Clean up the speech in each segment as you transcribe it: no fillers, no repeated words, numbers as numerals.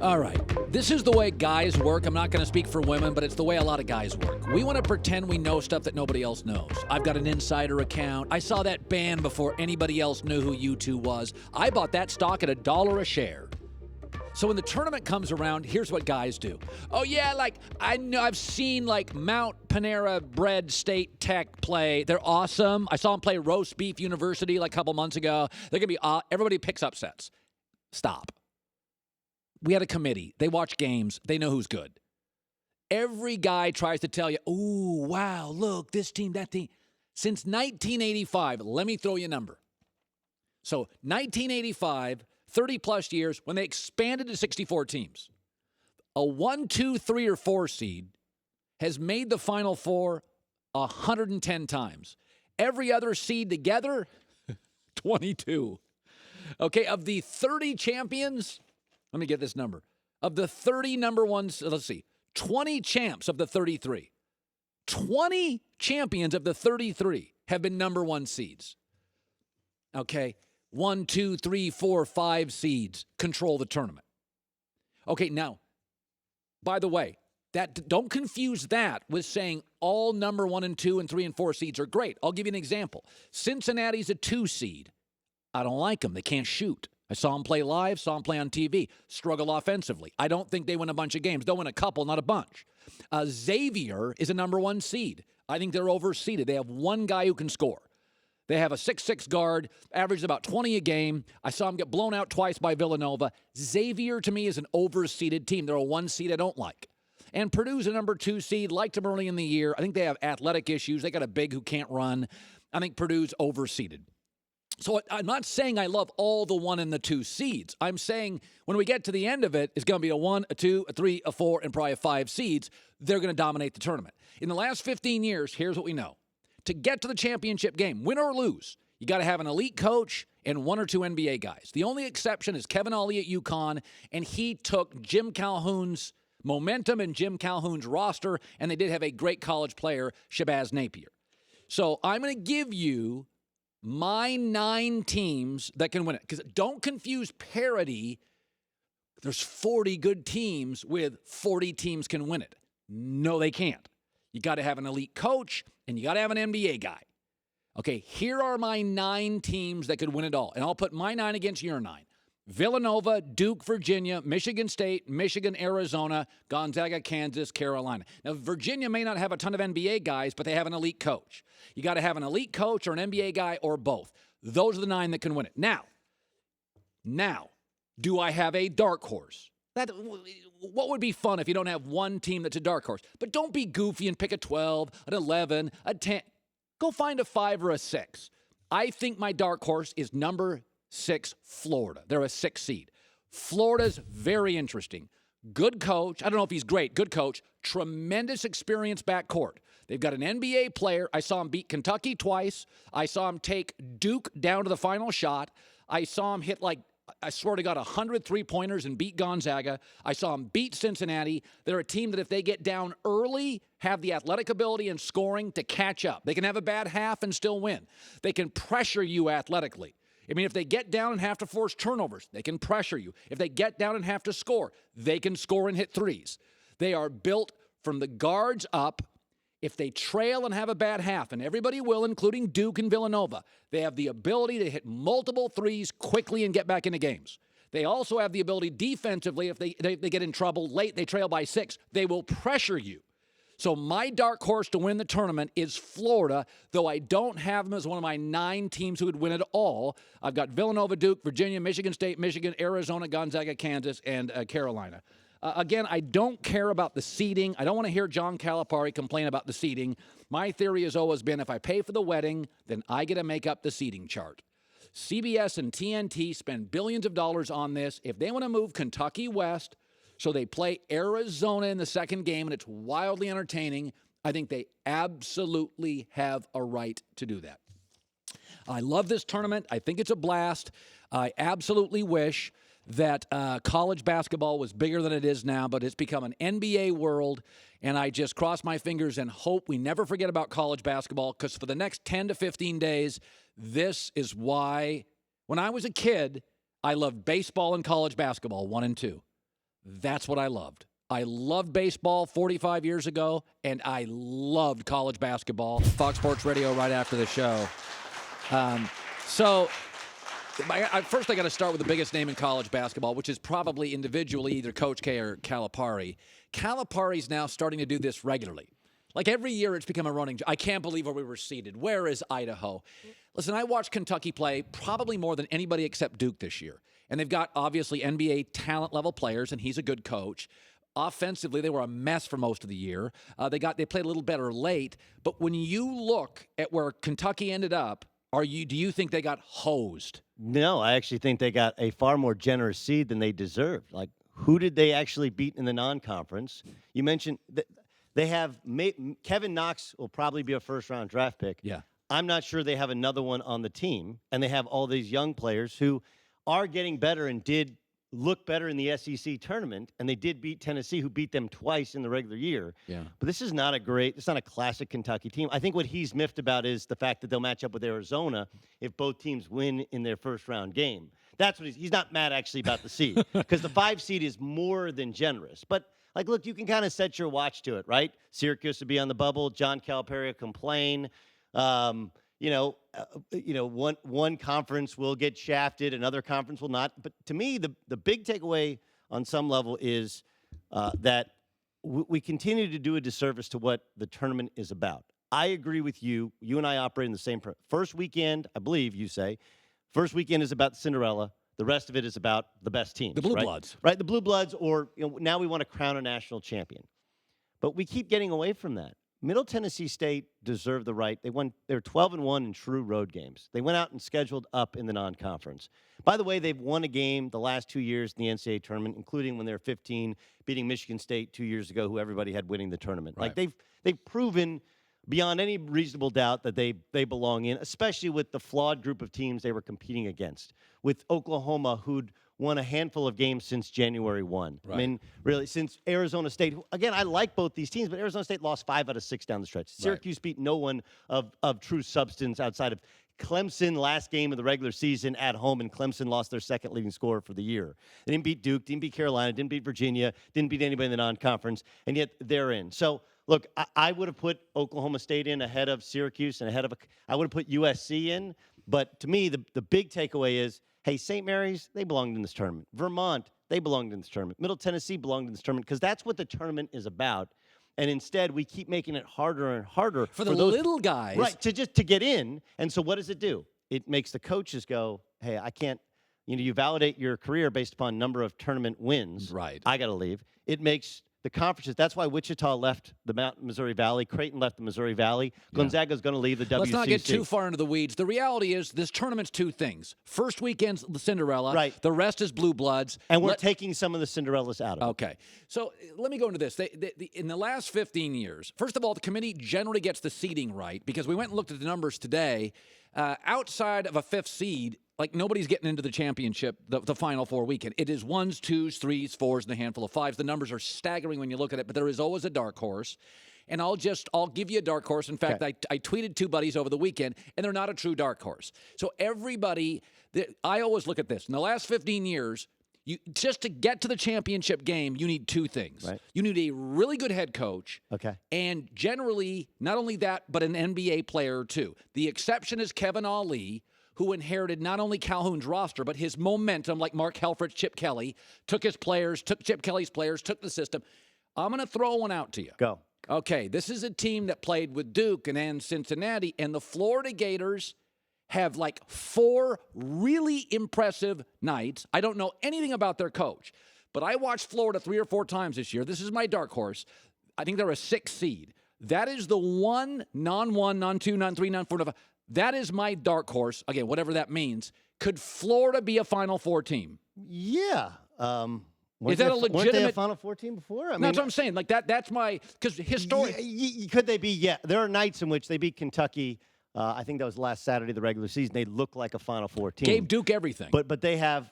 All right. This is the way guys work. I'm not going to speak for women, but it's the way a lot of guys work. We want to pretend we know stuff that nobody else knows. I've got an insider account. I saw that band before anybody else knew who U2 was. I bought that stock at $1 a share. So when the tournament comes around, here's what guys do. Oh, yeah, I've seen Mount Panera Bread State Tech play. They're awesome. I saw them play Roast Beef University a couple months ago. They're going to be, everybody picks upsets. Stop. We had a committee. They watch games. They know who's good. Every guy tries to tell you, ooh, wow, look, this team, that team. Since 1985, let me throw you a number. So 1985, 30-plus years, when they expanded to 64 teams, a 1, 2, 3, or 4 seed has made the Final Four 110 times. Every other seed together, 22. Okay, of the 30 champions, let me get this number. Of the 30 number ones, let's see, 20 champs of the 33. 20 champions of the 33 have been number one seeds. Okay, 1, 2, 3, 4, 5 seeds control the tournament. Okay, now, by the way, don't confuse that with saying all number 1 and 2 and 3 and 4 seeds are great. I'll give you an example. Cincinnati's a 2 seed. I don't like them. They can't shoot. I saw them play live, saw them play on TV, struggle offensively. I don't think they win a bunch of games. They'll win a couple, not a bunch. Xavier is a number 1 seed. I think they're overseeded. They have one guy who can score. They have a 6'6" guard, averages about 20 a game. I saw him get blown out twice by Villanova. Xavier, to me, is an overseeded team. They're a 1 seed I don't like. And Purdue's a number 2 seed. Liked them early in the year. I think they have athletic issues. They got a big who can't run. I think Purdue's overseeded. So I'm not saying I love all the 1 and the 2 seeds. I'm saying when we get to the end of it, it's going to be a 1, a 2, a 3, a 4, and probably a 5 seeds. They're going to dominate the tournament. In the last 15 years, here's what we know. To get to the championship game, win or lose, you got to have an elite coach and 1 or 2 NBA guys. The only exception is Kevin Ollie at UConn, and he took Jim Calhoun's momentum and Jim Calhoun's roster, and they did have a great college player, Shabazz Napier. So I'm going to give you my 9 teams that can win it. Because don't confuse parity. There's 40 good teams with 40 teams can win it. No, they can't. You got to have an elite coach, and you got to have an NBA guy. Okay, here are my 9 teams that could win it all. And I'll put my 9 against your 9. Villanova, Duke, Virginia, Michigan State, Michigan, Arizona, Gonzaga, Kansas, Carolina. Now, Virginia may not have a ton of NBA guys, but they have an elite coach. You got to have an elite coach or an NBA guy or both. Those are the 9 that can win it. Now, do I have a dark horse? What would be fun if you don't have one team that's a dark horse? But don't be goofy and pick a 12, an 11, a 10. Go find a 5 or a 6. I think my dark horse is number 6, Florida. They're a 6 seed. Florida's very interesting. Good coach. I don't know if he's great. Good coach. Tremendous experience backcourt. They've got an NBA player. I saw him beat Kentucky twice. I saw him take Duke down to the final shot. I saw him hit I swear to God, 100 3-pointers and beat Gonzaga. I saw them beat Cincinnati. They're a team that if they get down early, have the athletic ability and scoring to catch up. They can have a bad half and still win. They can pressure you athletically. I mean, if they get down and have to force turnovers, they can pressure you. If they get down and have to score, they can score and hit threes. They are built from the guards up. If they trail and have a bad half, and everybody will, including Duke and Villanova, they have the ability to hit multiple threes quickly and get back into games. They also have the ability defensively, if they get in trouble late, they trail by 6, they will pressure you. So my dark horse to win the tournament is Florida, though I don't have them as one of my 9 teams who would win it all. I've got Villanova, Duke, Virginia, Michigan State, Michigan, Arizona, Gonzaga, Kansas, and Carolina. Again, I don't care about the seeding. I don't want to hear John Calipari complain about the seeding. My theory has always been if I pay for the wedding, then I get to make up the seeding chart. CBS and TNT spend billions of dollars on this. If they want to move Kentucky west so they play Arizona in the second game and it's wildly entertaining, I think they absolutely have a right to do that. I love this tournament. I think it's a blast. I absolutely wish that college basketball was bigger than it is now, but it's become an NBA world, and I just cross my fingers and hope we never forget about college basketball, because for the next 10 to 15 days, this is why, when I was a kid, I loved baseball and college basketball, 1 and 2. That's what I loved. I loved baseball 45 years ago, and I loved college basketball. Fox Sports Radio right after the show. First I got to start with the biggest name in college basketball, which is probably individually either Coach K or Calipari. Calipari's now starting to do this regularly. Like every year it's become a running. I can't believe where we were seated. Where is Idaho? Listen, I watched Kentucky play probably more than anybody except Duke this year. And they've got, obviously, NBA talent-level players, and he's a good coach. Offensively, they were a mess for most of the year. They played a little better late. But when you look at where Kentucky ended up, do you think they got hosed? No, I actually think they got a far more generous seed than they deserved. Like, who did they actually beat in the non-conference? You mentioned that they have Kevin Knox will probably be a first-round draft pick. Yeah. I'm not sure they have another one on the team, and they have all these young players who are getting better and did look better in the SEC tournament, and they did beat Tennessee, who beat them twice in the regular year. Yeah. But this is not a classic Kentucky team. I think what he's miffed about is the fact that they'll match up with Arizona if both teams win in their first-round game. That's what he's not mad, actually, about the seed, because the 5 seed is more than generous. But, like, look, you can kind of set your watch to it, right? Syracuse would be on the bubble. John Calipari will complain. One conference will get shafted, another conference will not. But to me, the big takeaway on some level is that we continue to do a disservice to what the tournament is about. I agree with you. You and I operate in the same first weekend, I believe you say. First weekend is about Cinderella. The rest of it is about the best teams. The Blue Bloods. Right, the Blue Bloods, or now we want to crown a national champion. But we keep getting away from that. Middle Tennessee State deserved the right. They were 12-1 in true road games. They went out and scheduled up in the non-conference. By the way, they've won a game the last 2 years in the NCAA tournament, including when they were 15, beating Michigan State 2 years ago, who everybody had winning the tournament. Right. Like they've proven beyond any reasonable doubt that they belong in, especially with the flawed group of teams they were competing against. With Oklahoma, who'd won a handful of games since January 1. Right. I mean, really, since Arizona State, again, I like both these teams, but Arizona State lost 5 out of 6 down the stretch. Syracuse beat no one of true substance outside of Clemson last game of the regular season at home, and Clemson lost their second leading scorer for the year. They didn't beat Duke, didn't beat Carolina, didn't beat Virginia, didn't beat anybody in the non-conference, and yet they're in. So, look, I would have put Oklahoma State in ahead of Syracuse and I would have put USC in, but to me, the big takeaway is, hey, St. Mary's, they belonged in this tournament. Vermont, they belonged in this tournament. Middle Tennessee belonged in this tournament because that's what the tournament is about. And instead, we keep making it harder and harder for those little guys. Right, to get in. And so what does it do? It makes the coaches go, hey, I can't, you validate your career based upon number of tournament wins. Right. I got to leave. It makes the conferences. That's why Wichita left the Mountain Missouri Valley. Creighton left the Missouri Valley. Gonzaga's going to leave the WCC. Let's not get too far into the weeds. The reality is this tournament's 2 things. First weekend's the Cinderella. Right. The rest is Blue Bloods. And we're taking some of the Cinderellas out of it. Okay. So let me go into this. In the last 15 years, first of all, the committee generally gets the seeding right because we went and looked at the numbers today. Outside of a 5th seed, like nobody's getting into the championship, the Final Four weekend. It is 1s, 2s, 3s, 4s, and a handful of 5s. The numbers are staggering when you look at it, but there is always a dark horse. And I'll give you a dark horse. In fact, okay. I tweeted 2 buddies over the weekend, and they're not a true dark horse. So I always look at this. In the last 15 years, just to get to the championship game, you need 2 things. Right. You need a really good head coach. Okay. And generally, not only that, but an NBA player too. The exception is Kevin Ali, who inherited not only Calhoun's roster, but his momentum, like Mark Helfrich, Chip Kelly, took Chip Kelly's players, took the system. I'm going to throw one out to you. Go. Okay, this is a team that played with Duke and Cincinnati, and the Florida Gators have like 4 really impressive nights. I don't know anything about their coach, but I watched Florida 3 or 4 times this year. This is my dark horse. I think they're a 6th seed. That is the non-1, non-2, non-3, non-4, non-5. That is my dark horse. Again, whatever that means. Could Florida be a Final Four team? Yeah. Is that a legitimate? Weren't they a Final Four team before? That's what I'm saying. Like that's my because historically. Could they be? Yeah. There are nights in which they beat Kentucky. I think that was last Saturday, the regular season. They look like a Final Four team. Gave Duke everything. But they have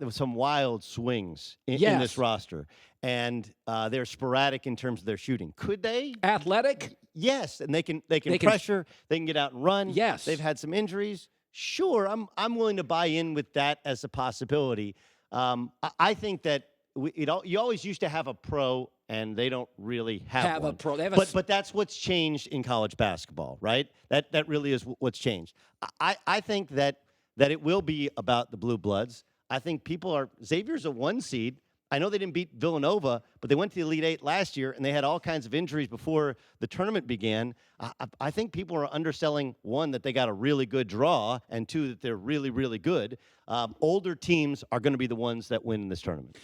some wild swings in this roster, and they're sporadic in terms of their shooting. Could they? Athletic? Yes, and they can pressure. They can get out and run. Yes. They've had some injuries. Sure, I'm willing to buy in with that as a possibility. I think that you always used to have a pro, and they don't really have one. a pro. They have but that's what's changed in college basketball, right? That really is what's changed. I think that it will be about the blue bloods. I think Xavier's a 1 seed. I know they didn't beat Villanova, but they went to the Elite Eight last year, and they had all kinds of injuries before the tournament began. I think people are underselling, 1, that they got a really good draw, and 2, that they're really, really good. Older teams are going to be the ones that win in this tournament.